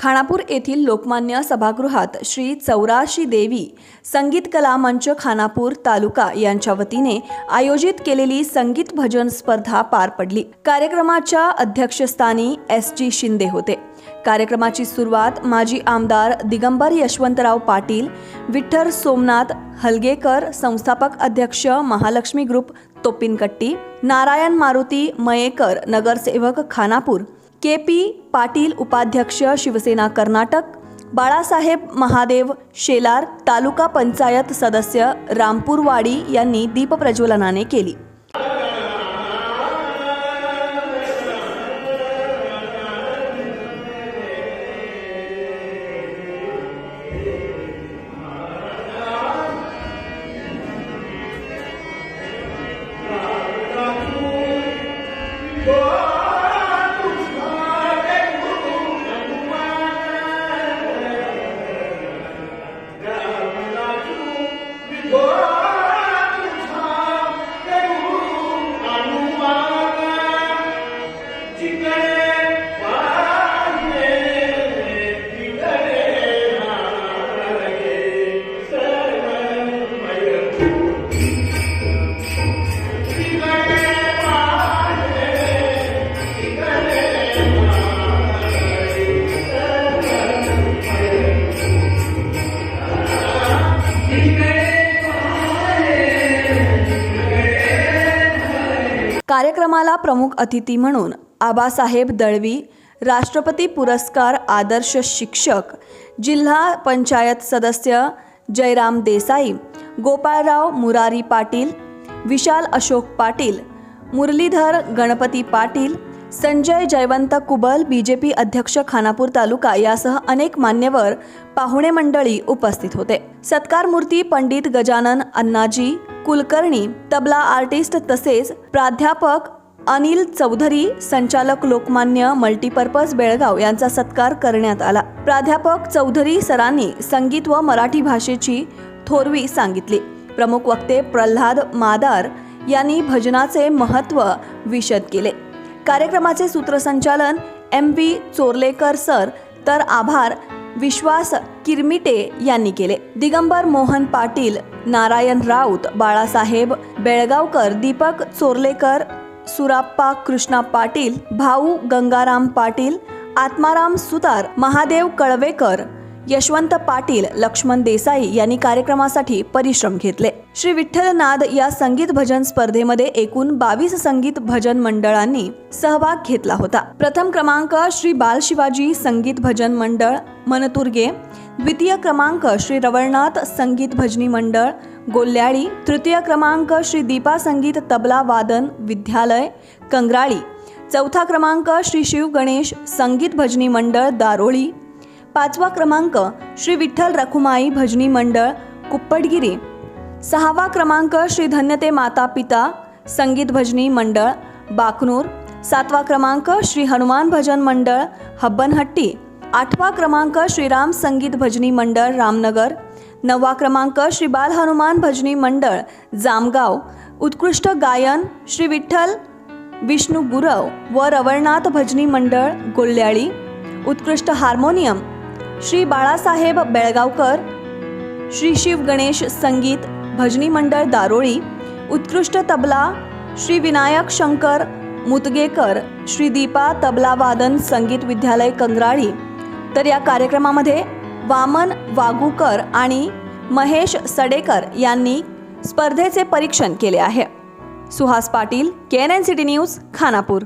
खानापूर येथील लोकमान्य सभागृहात श्री चौराशी देवी संगीत कला मंच खानापूर तालुका यांच्या वतीने आयोजित केलेली संगीत भजन स्पर्धा पार पडली। कार्यक्रमाच्या अध्यक्षस्थानी SG शिंदे होते। कार्यक्रमाची सुरुवात माजी आमदार दिगंबर यशवंतराव पाटील, विठ्ठल सोमनाथ हलगेकर, संस्थापक अध्यक्ष महालक्ष्मी ग्रुप तोपिनकट्टी, नारायण मारुती मयेकर नगरसेवक खानापूर, KP पाटील उपाध्यक्ष शिवसेना कर्नाटक, बाळासाहेब महादेव शेलार तालुका पंचायत सदस्य रामपूरवाडी यांनी दीप प्रज्वलनाने केली। कार्यक्रमाला प्रमुख अतिथी म्हणून आबासाहेब दळवी राष्ट्रपती पुरस्कार आदर्श शिक्षक, जिल्हा पंचायत सदस्य जयराम देसाई, गोपाळराव मुरारी पाटील, विशाल अशोक पाटील, मुरलीधर गणपती पाटील, संजय जयवंत कुबल BJP अध्यक्ष खानापूर तालुका यासह अनेक मान्यवर पाहुणे मंडळी उपस्थित होते। सत्कार मूर्ती पंडित गजानन अण्णाजी कुलकर्णी, तबला आर्टिस्ट तसेच प्राध्यापक अनिल चौधरी, संचालक लोकमान्य मल्टीपर्पज बेळगाव यांचा सत्कार करण्यात आला। प्राध्यापक चौधरी सरांनी संगीत व मराठी भाषेची थोरवी सांगितली। प्रमुख वक्ते प्रल्हाद मादार यांनी भजनाचे महत्त्व विशद केले। कार्यक्रमाचे सूत्रसंचालन MV चोरलेकर सर तर आभार विश्वास किरमिटे यांनी केले। दिगंबर मोहन पाटील, नारायण राऊत, बाळासाहेब बेळगावकर, दीपक चोरलेकर, सुराप्पा कृष्णा पाटील, भाऊ गंगाराम पाटील, आत्माराम सुतार, महादेव कळवेकर, यशवंत पाटील, लक्ष्मण देसाई यांनी कार्यक्रमासाठी परिश्रम घेतले। श्री विठ्ठलनाद या संगीत भजन स्पर्धेमध्ये एकूण 22 संगीत भजन मंडळांनी सहभाग घेतला होता। प्रथम क्रमांक श्री बाल शिवाजी संगीत भजन मंडळ मनतुर्गे, द्वितीय क्रमांक श्री रवळनाथ संगीत भजनी मंडळ गोल्याळी, तृतीय क्रमांक श्री दीपा संगीत तबला वादन विद्यालय कंग्राळी, चौथा क्रमांक श्री शिव गणेश संगीत भजनी मंडळ दारोळी, पाचवा क्रमांक श्री विठ्ठल रखुमाई भजनी मंडळ कुप्पडगिरी, सहावा क्रमांक श्री धन्यते माता पिता संगीत भजनी मंडळ बाकनूर, सातवा क्रमांक श्री हनुमान भजन मंडळ हब्बनहट्टी, आठवा क्रमांक श्रीराम संगीत भजनी मंडळ रामनगर, नववा क्रमांक श्री बाल हनुमान भजनी मंडळ जामगाव, उत्कृष्ट गायन श्री विठ्ठल विष्णू गुरव व रवळनाथ भजनी मंडळ गोल्याळी, उत्कृष्ट हार्मोनियम श्री बाळासाहेब बेळगावकर, श्री शिव गणेश संगीत भजनी मंडळ दारोळी, उत्कृष्ट तबला श्री विनायक शंकर मुतगेकर, श्री दीपा तबला वादन संगीत विद्यालय कंग्राळी। तर या कार्यक्रमामध्ये वामन वागूकर आणि महेश सडेकर यांनी स्पर्धेचे परीक्षण केले आहे। Suhas Patil, KNN city news, Khanapur.